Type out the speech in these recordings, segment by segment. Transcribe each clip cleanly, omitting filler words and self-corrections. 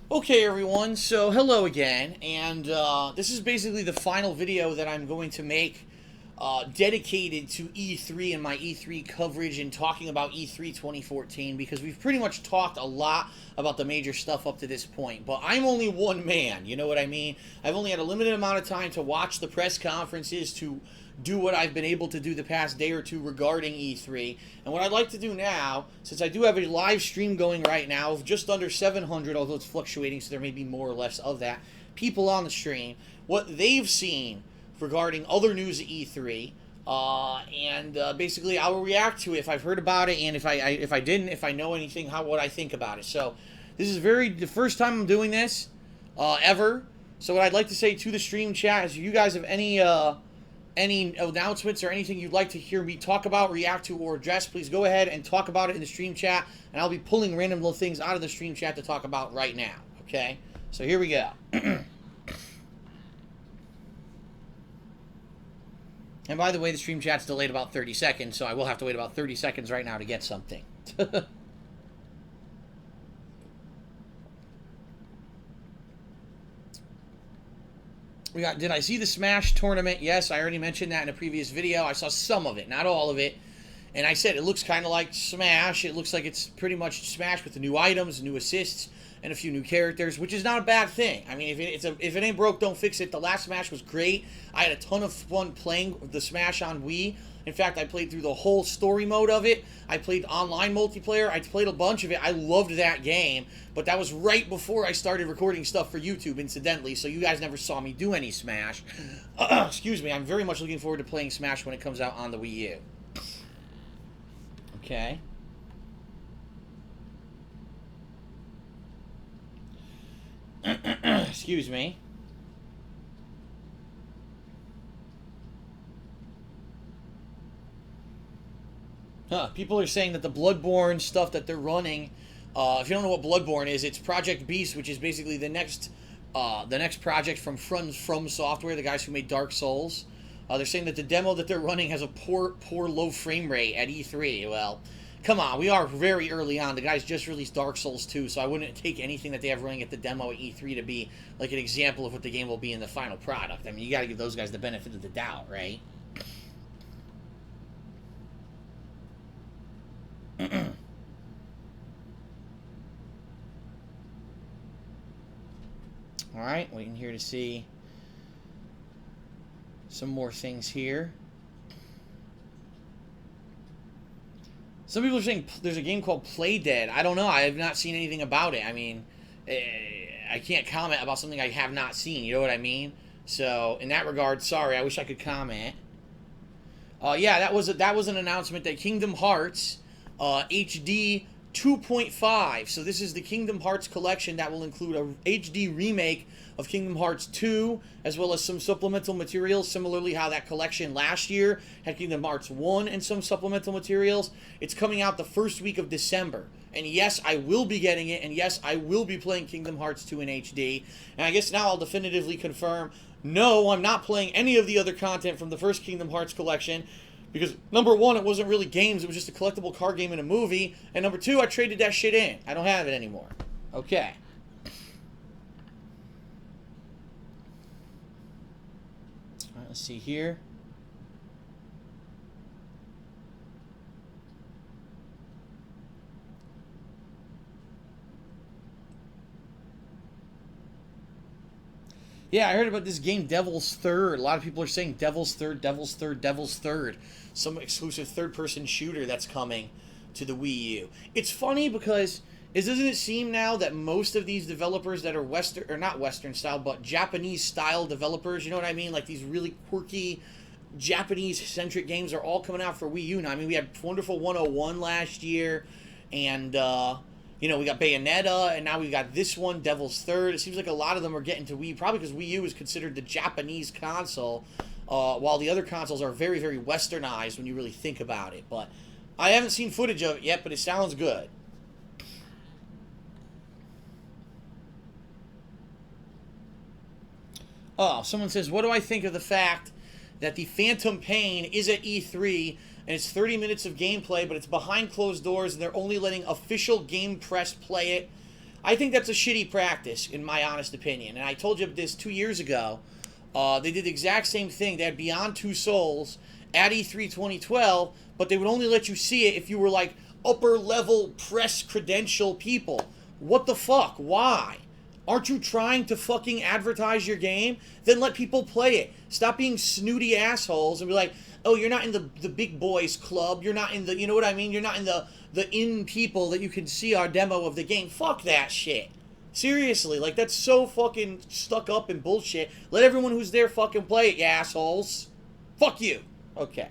Okay, everyone, so hello again, and this is basically the final video that I'm going to make dedicated to E3 and my E3 coverage and talking about E3 2014, because we've pretty much talked a lot about the major stuff up to this point, but I'm only one man, you know what I mean? I've only had a limited amount of time to watch the press conferences, to do what I've been able to do the past day or two regarding E3. And what I'd like to do now, since I do have a live stream going right now of just under 700, although it's fluctuating, so there may be more or less of that, people on the stream, what they've seen regarding other news at E3, and basically I will react to it if I've heard about it, and if I didn't, if I know anything, what I think about it. So this is the first time I'm doing this ever. So what I'd like to say to the stream chat is, if you guys have any announcements or anything you'd like to hear me talk about, react to, or address, please go ahead and talk about it in the stream chat, and I'll be pulling random little things out of the stream chat to talk about right now, okay? So here we go. And by the way, the stream chat's delayed about 30 seconds, so I will have to wait about 30 seconds right now to get something. Did I see the Smash tournament? Yes, I already mentioned that in a previous video. I saw some of it, not all of it. And I said it looks kind of like Smash. It looks like it's pretty much Smash with the new items, new assists, and a few new characters, which is not a bad thing. I mean, if it ain't broke, don't fix it. The last Smash was great. I had a ton of fun playing the Smash on Wii. In fact, I played through the whole story mode of it. I played online multiplayer. I played a bunch of it. I loved that game, but that was right before I started recording stuff for YouTube, incidentally, so you guys never saw me do any Smash. Excuse me. I'm very much looking forward to playing Smash when it comes out on the Wii U. Okay. Excuse me. People are saying that the Bloodborne stuff that they're running, if you don't know what Bloodborne is, it's Project Beast, which is basically the next project from From Software, the guys who made Dark Souls. They're saying that the demo that they're running has a poor low frame rate at E3. Well, come on, we are very early on. The guys just released Dark Souls 2, so I wouldn't take anything that they have running at the demo at E3 to be like an example of what the game will be in the final product. I mean, you got to give those guys the benefit of the doubt, right? Alright, waiting here to see some more things here. Some people are saying there's a game called Play Dead. I don't know. I have not seen anything about it. I mean, I can't comment about something I have not seen. You know what I mean? So, in that regard, sorry. I wish I could comment. Yeah, that was an announcement that Kingdom Hearts HD 2.5. So this is the Kingdom Hearts collection that will include a HD remake of Kingdom Hearts 2, as well as some supplemental materials, similarly how that collection last year had Kingdom Hearts 1 and some supplemental materials. It's coming out the first week of December. And yes, I will be getting it, and yes, I will be playing Kingdom Hearts 2 in HD. And I guess now I'll definitively confirm, no, I'm not playing any of the other content from the first Kingdom Hearts collection, because number one, it wasn't really games, it was just a collectible card game and a movie, and number two, I traded that shit in. I don't have it anymore. Okay. Alright, let's see here. Yeah, I heard about this game, Devil's Third. A lot of people are saying Devil's Third, Devil's Third, Devil's Third. Some exclusive third-person shooter that's coming to the Wii U. It's funny because, doesn't it seem now that most of these developers that are Western, or not Western style, but Japanese-style developers, you know what I mean? Like these really quirky, Japanese-centric games are all coming out for Wii U now. I mean, we had Wonderful 101 last year, and, you know, we got Bayonetta, and now we got this one, Devil's Third. It seems like a lot of them are getting to Wii, probably because Wii U is considered the Japanese console, while the other consoles are very, very westernized when you really think about it. But I haven't seen footage of it yet, but it sounds good. Oh, someone says, what do I think of the fact that the Phantom Pain is at E3, and it's 30 minutes of gameplay, but it's behind closed doors, and they're only letting official Game Press play it? I think that's a shitty practice, in my honest opinion. And I told you this 2 years ago. They did the exact same thing. They had Beyond Two Souls at E3 2012, but they would only let you see it if you were like upper level press credential people. What the fuck? Why? Aren't you trying to fucking advertise your game? Then let people play it. Stop being snooty assholes and be like, oh, you're not in the big boys club. You're not in the, you know what I mean? You're not in the in people that you can see our demo of the game. Fuck that shit. Seriously, like, that's so fucking stuck up and bullshit. Let everyone who's there fucking play it, you assholes. Fuck you. Okay.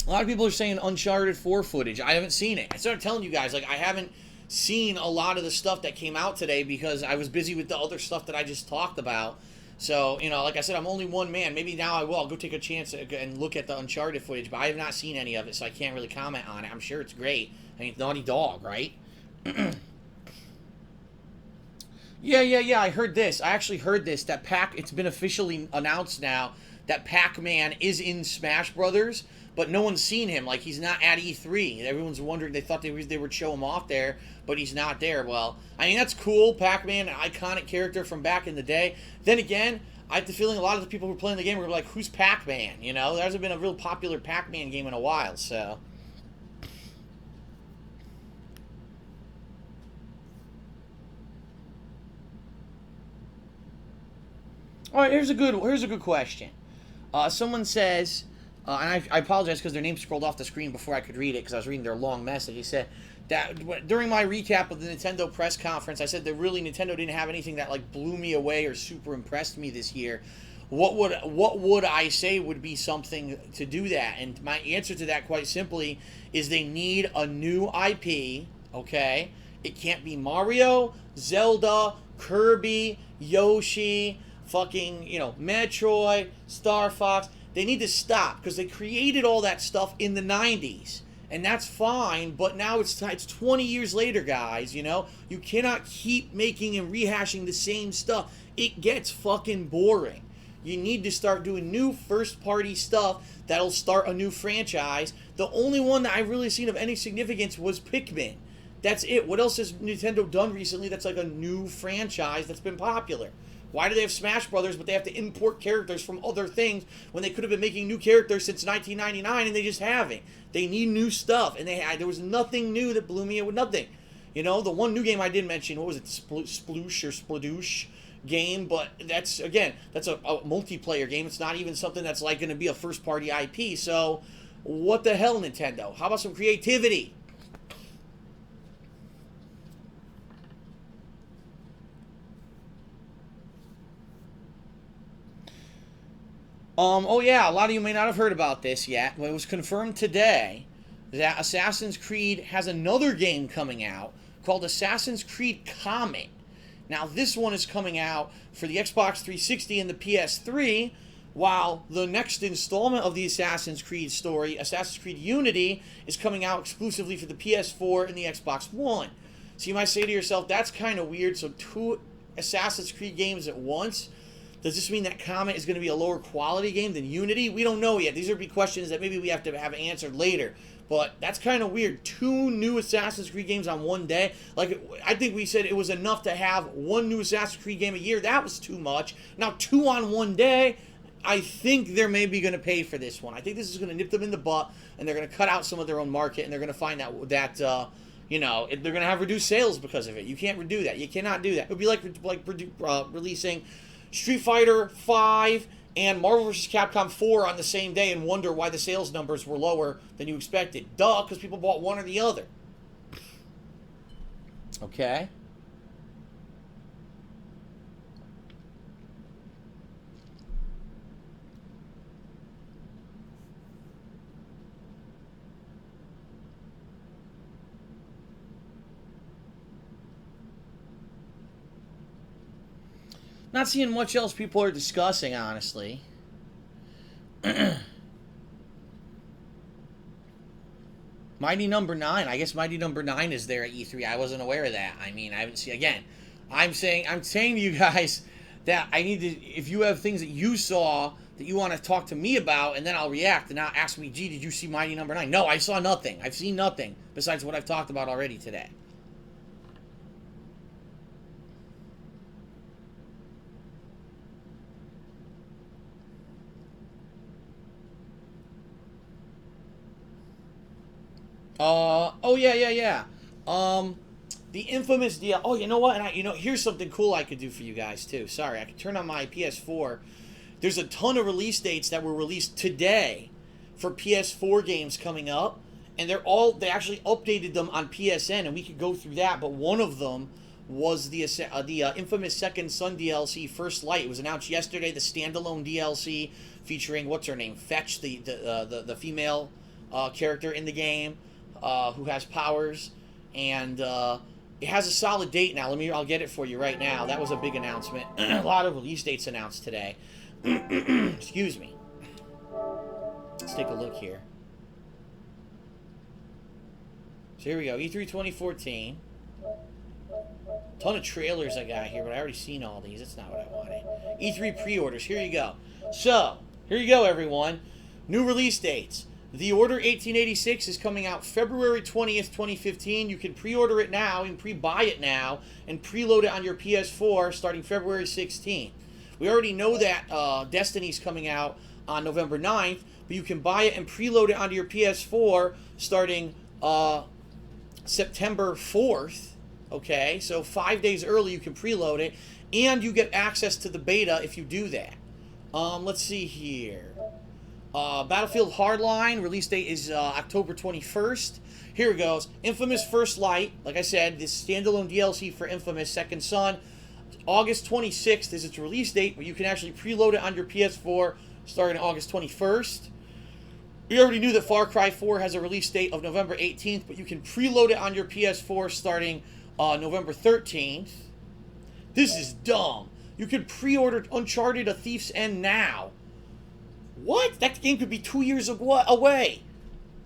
A lot of people are saying Uncharted 4 footage. I haven't seen it. I started telling you guys, like, I haven't seen a lot of the stuff that came out today because I was busy with the other stuff that I just talked about. So, you know, like I said, I'm only one man. Maybe now I will. I'll go take a chance and look at the Uncharted footage, but I have not seen any of it, so I can't really comment on it. I'm sure it's great. I mean, Naughty Dog, right? Yeah, I heard this. I actually heard this, that it's been officially announced now that Pac-Man is in Smash Brothers, but no one's seen him. Like, he's not at E3. Everyone's wondering, they thought they would show him off there, but he's not there. Well, I mean, that's cool. Pac-Man, an iconic character from back in the day. Then again, I have the feeling a lot of the people who were playing the game were like, who's Pac-Man? You know, there hasn't been a real popular Pac-Man game in a while, so... All right, here's a good question. Someone says, and I apologize because their name scrolled off the screen before I could read it because I was reading their long message. He said that during my recap of the Nintendo press conference, I said that really Nintendo didn't have anything that like blew me away or super impressed me this year. What would I say would be something to do that? And my answer to that, quite simply, is they need a new IP. Okay, it can't be Mario, Zelda, Kirby, Yoshi, fucking, you know, Metroid, Star Fox. They need to stop because they created all that stuff in the 90s. And that's fine, but now it's 20 years later, guys, you know? You cannot keep making and rehashing the same stuff. It gets fucking boring. You need to start doing new first-party stuff that'll start a new franchise. The only one that I've really seen of any significance was Pikmin. That's it. What else has Nintendo done recently that's like a new franchise that's been popular? Why do they have Smash Brothers, but they have to import characters from other things when they could have been making new characters since 1999 and they just haven't? They need new stuff, and there was nothing new that blew me away. Nothing. You know, the one new game I did mention, what was it, Sploosh or Spladoosh game, but that's a multiplayer game. It's not even something that's like going to be a first-party IP, so what the hell, Nintendo? How about some creativity? Oh yeah, a lot of you may not have heard about this yet, but it was confirmed today that Assassin's Creed has another game coming out called Assassin's Creed Comet. Now, this one is coming out for the Xbox 360 and the PS3, while the next installment of the Assassin's Creed story, Assassin's Creed Unity, is coming out exclusively for the PS4 and the Xbox One. So you might say to yourself, that's kind of weird, so two Assassin's Creed games at once? Does this mean that Comet is going to be a lower quality game than Unity? We don't know yet. These are big questions that maybe we have to have answered later. But that's kind of weird. Two new Assassin's Creed games on one day. Like, I think we said it was enough to have one new Assassin's Creed game a year. That was too much. Now, two on one day, I think they're maybe going to pay for this one. I think this is going to nip them in the butt, and they're going to cut out some of their own market, and they're going to find out that you know, they're going to have reduced sales because of it. You can't do that. You cannot do that. It would be like releasing Street Fighter 5 and Marvel vs. Capcom 4 on the same day and wonder why the sales numbers were lower than you expected. Duh, because people bought one or the other. Okay. Not seeing much else people are discussing, honestly. Mighty Number 9. I guess Mighty Number 9 is there at E3. I wasn't aware of that. I mean, I haven't seen... Again, I'm saying to you guys that I need to, if you have things that you saw that you want to talk to me about, and then I'll react and not ask me, gee, did you see Mighty Number 9? No, I saw nothing. I've seen nothing besides what I've talked about already today. Oh yeah. The infamous DL. Oh, you know what? And here's something cool I could do for you guys too. Sorry, I could turn on my PS4. There's a ton of release dates that were released today for PS4 games coming up, and they actually updated them on PSN, and we could go through that. But one of them was the infamous Second Son DLC First Light. It was announced yesterday. The standalone DLC featuring what's her name, Fetch, the female character in the game who has powers, and it has a solid date now. I'll get it for you right now. That was a big announcement. A lot of release dates announced today. Excuse me. Let's take a look here. So here we go. E3 2014. Ton of trailers I got here, but I already seen all these. That's not what I wanted. E3 pre-orders. Here you go. So, here you go, everyone. New release dates. The Order 1886 is coming out February 20th, 2015. You can pre-order it now and pre-buy it now and preload it on your PS4 starting February 16th. We already know that Destiny's coming out on November 9th, but you can buy it and preload it onto your PS4 starting September 4th. Okay, so 5 days early you can preload it, and you get access to the beta if you do that. Let's see here. Battlefield Hardline, release date is October 21st. Here it goes. Infamous First Light, like I said, this standalone DLC for Infamous Second Son. August 26th is its release date, but you can actually preload it on your PS4 starting August 21st. We already knew that Far Cry 4 has a release date of November 18th, but you can preload it on your PS4 starting November 13th. This is dumb. You could pre-order Uncharted: A Thief's End now. What? That game could be 2 years away.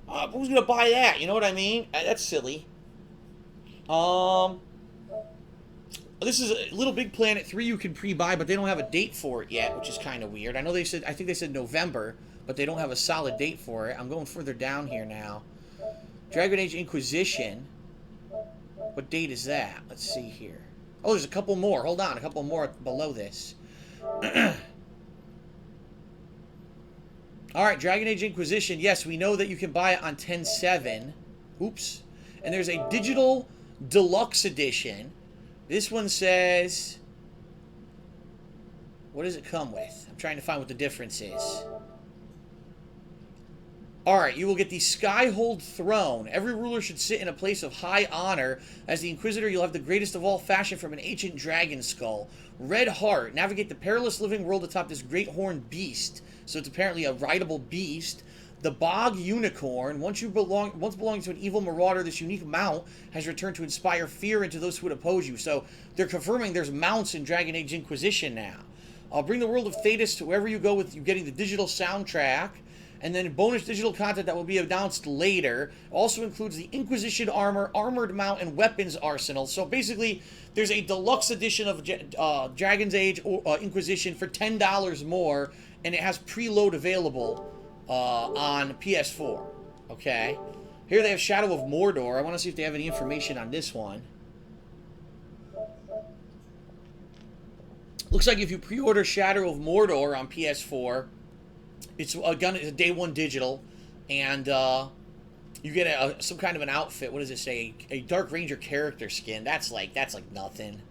Who's going to buy that? You know what I mean? That's silly. This is a Little Big Planet 3 you can pre-buy, but they don't have a date for it yet, which is kind of weird. I think they said November, but they don't have a solid date for it. I'm going further down here now. Dragon Age Inquisition. What date is that? Let's see here. Oh, there's a couple more. Hold on, a couple more below this. Alright, Dragon Age Inquisition. Yes, we know that you can buy it on 10/7. Oops. And there's a digital deluxe edition. This one says... What does it come with? I'm trying to find what the difference is. Alright, you will get the Skyhold Throne. Every ruler should sit in a place of high honor. As the Inquisitor, you'll have the greatest of all fashioned from an ancient dragon skull. Red Heart. Navigate the perilous living world atop this great horned beast. So it's apparently a rideable beast. The Bog Unicorn. Once belonging to an evil marauder, this unique mount has returned to inspire fear into those who would oppose you. So they're confirming there's mounts in Dragon Age Inquisition now. I'll bring the world of Thetis to wherever you go with you getting the digital soundtrack. And then bonus digital content that will be announced later. Also includes the Inquisition armor, armored mount, and weapons arsenal. So basically, there's a deluxe edition of Dragon's Age Inquisition for $10 more, and it has preload available on PS4. Okay? Here they have Shadow of Mordor. I want to see if they have any information on this one. Looks like if you pre-order Shadow of Mordor on PS4... It's a day one digital, and you get some kind of an outfit. What does it say? A Dark Ranger character skin. That's like nothing.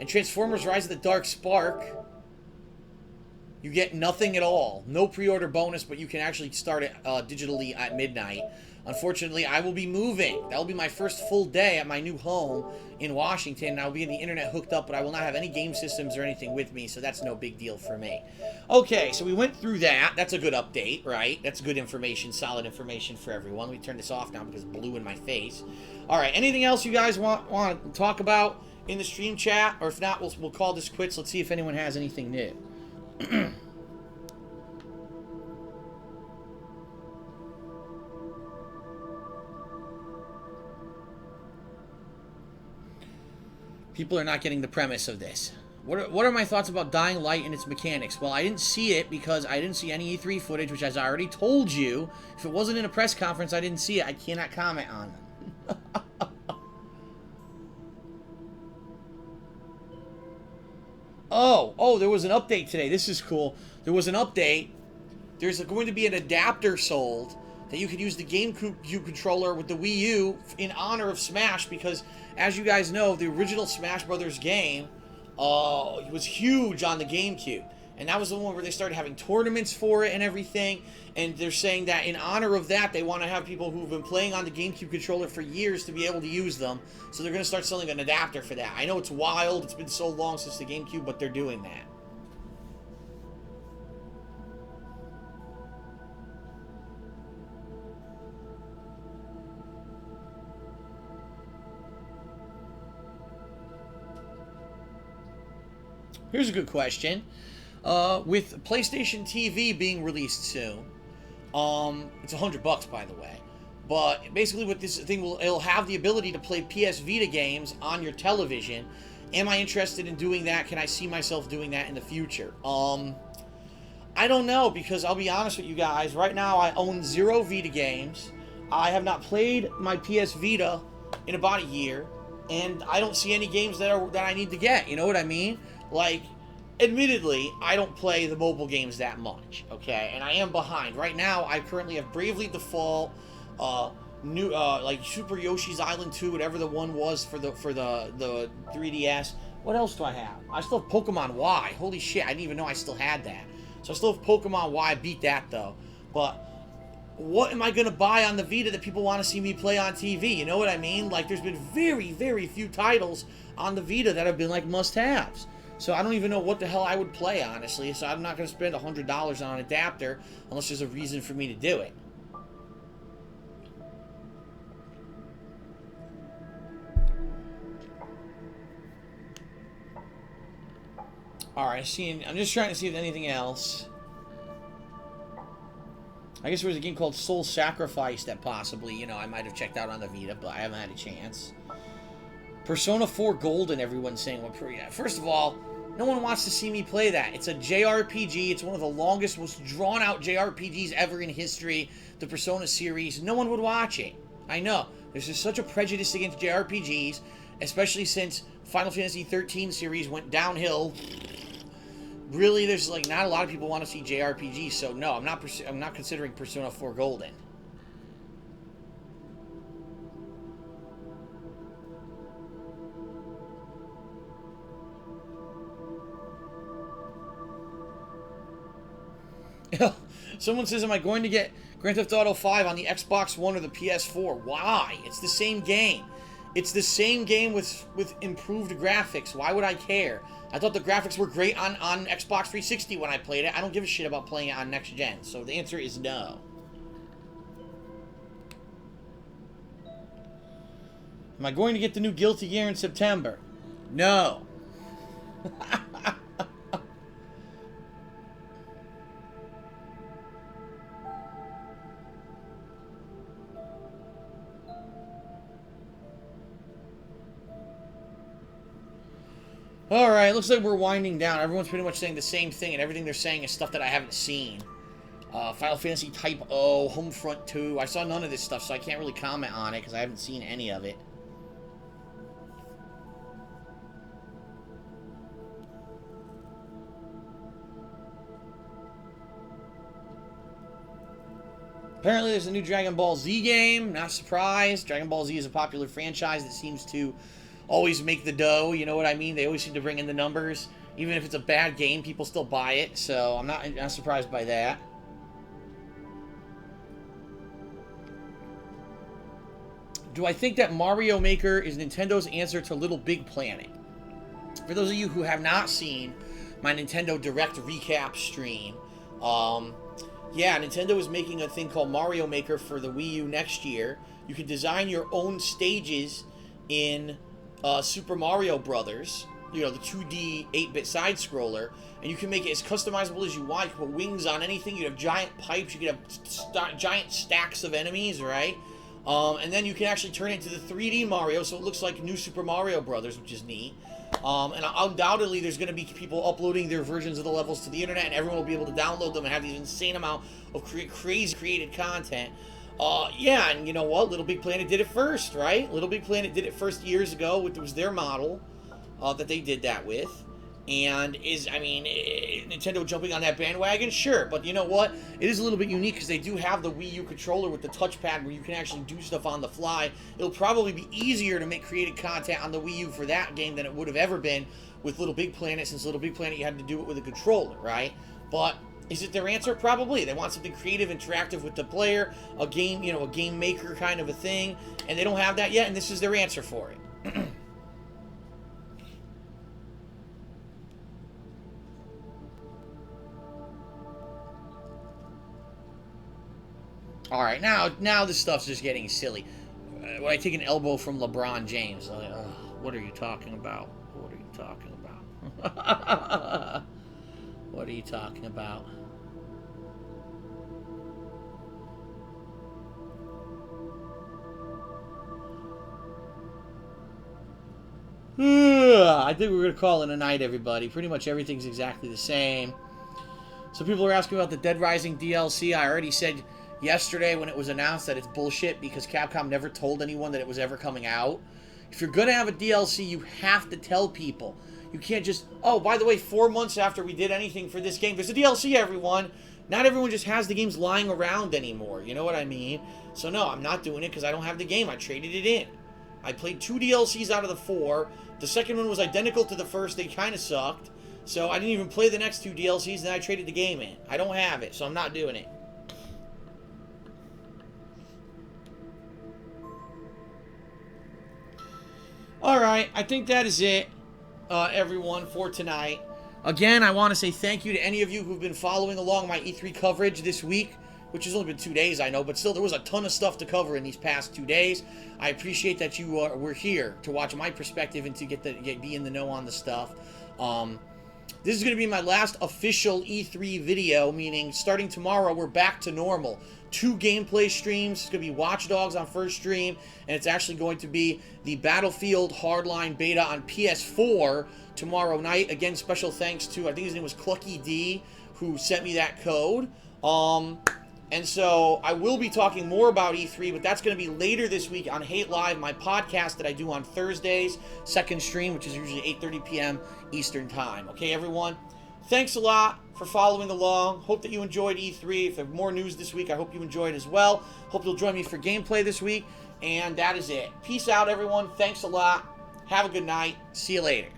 And Transformers: Rise of the Dark Spark. You get nothing at all. No pre-order bonus, but you can actually start it digitally at midnight. Unfortunately, I will be moving. That will be my first full day at my new home in Washington, and I'll be in the internet hooked up, but I will not have any game systems or anything with me, so that's no big deal for me. Okay, so we went through that. That's a good update, right? That's good information, solid information for everyone. Let me turn this off now because it's blue in my face. All right, anything else you guys want to talk about in the stream chat? Or if not, we'll call this quits. Let's see if anyone has anything new. People are not getting the premise of this. What are my thoughts about Dying Light and its mechanics? Well, I didn't see it because I didn't see any E3 footage, which as I already told you, if it wasn't in a press conference, I didn't see it. I cannot comment on them. Oh, there was an update today. This is cool. There was an update. There's going to be an adapter sold that you could use the GameCube controller with the Wii U in honor of Smash, because, as you guys know, the original Smash Brothers game was huge on the GameCube. And that was the one where they started having tournaments for it and everything. And they're saying that in honor of that, they want to have people who've been playing on the GameCube controller for years to be able to use them. So they're going to start selling an adapter for that. I know it's wild. It's been so long since the GameCube, but they're doing that. Here's a good question. With PlayStation TV being released soon, it's $100, by the way. But basically, what this thing it'll have the ability to play PS Vita games on your television. Am I interested in doing that? Can I see myself doing that in the future? I don't know, because I'll be honest with you guys. Right now, I own 0 Vita games. I have not played my PS Vita in about a year, and I don't see any games that I need to get. You know what I mean? Like, admittedly, I don't play the mobile games that much, okay? And I am behind. Right now, I currently have Bravely Default, like Super Yoshi's Island 2, whatever the one was for the 3DS. What else do I have? I still have Pokemon Y. Holy shit, I didn't even know I still had that. So I still have Pokemon Y. I beat that, though. But what am I going to buy on the Vita that people want to see me play on TV? You know what I mean? Like, there's been very, very few titles on the Vita that have been, like, must-haves. So I don't even know what the hell I would play, honestly. So I'm not going to spend $100 on an adapter unless there's a reason for me to do it. Alright, I'm just trying to see if anything else. I guess there was a game called Soul Sacrifice that possibly, you know, I might have checked out on the Vita, but I haven't had a chance. Persona 4 Golden, everyone's saying. First of all, no one wants to see me play that. It's a JRPG. It's one of the longest, most drawn-out JRPGs ever in history, the Persona series. No one would watch it. I know. There's just such a prejudice against JRPGs, especially since Final Fantasy 13 series went downhill. Really, there's like not a lot of people want to see JRPGs, so no, I'm not considering Persona 4 Golden. Someone says, am I going to get Grand Theft Auto 5 on the Xbox One or the PS4? Why? It's the same game. It's the same game with improved graphics. Why would I care? I thought the graphics were great on Xbox 360 when I played it. I don't give a shit about playing it on next gen. So the answer is no. Am I going to get the new Guilty Gear in September? No. Alright, looks like we're winding down. Everyone's pretty much saying the same thing, and everything they're saying is stuff that I haven't seen. Final Fantasy Type O, Homefront 2. I saw none of this stuff, so I can't really comment on it, because I haven't seen any of it. Apparently there's a new Dragon Ball Z game. Not surprised. Dragon Ball Z is a popular franchise that seems to always make the dough, you know what I mean? They always seem to bring in the numbers. Even if it's a bad game, people still buy it, so I'm not surprised by that. Do I think that Mario Maker is Nintendo's answer to Little Big Planet? For those of you who have not seen my Nintendo Direct recap stream, yeah, Nintendo is making a thing called Mario Maker for the Wii U next year. You can design your own stages in Super Mario Brothers, you know, the 2D 8-bit side-scroller, and you can make it as customizable as you want. You can put wings on anything. You have giant pipes. You can have giant stacks of enemies, right? And then you can actually turn it into the 3D Mario, so it looks like New Super Mario Brothers, which is neat. And undoubtedly, there's going to be people uploading their versions of the levels to the internet, and everyone will be able to download them and have these insane amount of crazy created content. Yeah, and you know what? Little Big Planet did it first, right? Little Big Planet did it first years ago. It was their model that they did that with. And Nintendo jumping on that bandwagon? Sure, but you know what? It is a little bit unique because they do have the Wii U controller with the touchpad where you can actually do stuff on the fly. It'll probably be easier to make creative content on the Wii U for that game than it would have ever been with Little Big Planet, since Little Big Planet you had to do it with a controller, right? But is it their answer? Probably. They want something creative, interactive with the player, a game, a game maker kind of a thing, and they don't have that yet, and this is their answer for it. All right, now this stuff's just getting silly. When I take an elbow from LeBron James, what are you talking about? What are you talking about? What are you talking about? I think we're going to call it a night, everybody. Pretty much everything's exactly the same. So people are asking about the Dead Rising DLC. I already said yesterday when it was announced that it's bullshit because Capcom never told anyone that it was ever coming out. If you're going to have a DLC, you have to tell people. You can't just, oh, by the way, 4 months after we did anything for this game, there's a DLC, everyone. Not everyone just has the games lying around anymore. You know what I mean? So no, I'm not doing it because I don't have the game. I traded it in. I played 2 DLCs out of the 4. The second one was identical to the first. They kind of sucked. So I didn't even play the next 2 DLCs, and then I traded the game in. I don't have it, so I'm not doing it. Alright, I think that is it, everyone, for tonight. Again, I want to say thank you to any of you who've been following along my E3 coverage this week, which has only been 2 days, I know, but still, there was a ton of stuff to cover in these past 2 days. I appreciate that you were here to watch my perspective and to be in the know on the stuff. This is going to be my last official E3 video, meaning starting tomorrow, we're back to normal. 2 gameplay streams. It's going to be Watch Dogs on first stream, and it's actually going to be the Battlefield Hardline beta on PS4 tomorrow night. Again, special thanks to, I think his name was Clucky D, who sent me that code. And so I will be talking more about E3, but that's going to be later this week on Hate Live, my podcast that I do on Thursdays, second stream, which is usually 8:30 p.m. Eastern Time. Okay, everyone? Thanks a lot for following along. Hope that you enjoyed E3. If there's more news this week, I hope you enjoyed as well. Hope you'll join me for gameplay this week. And that is it. Peace out, everyone. Thanks a lot. Have a good night. See you later.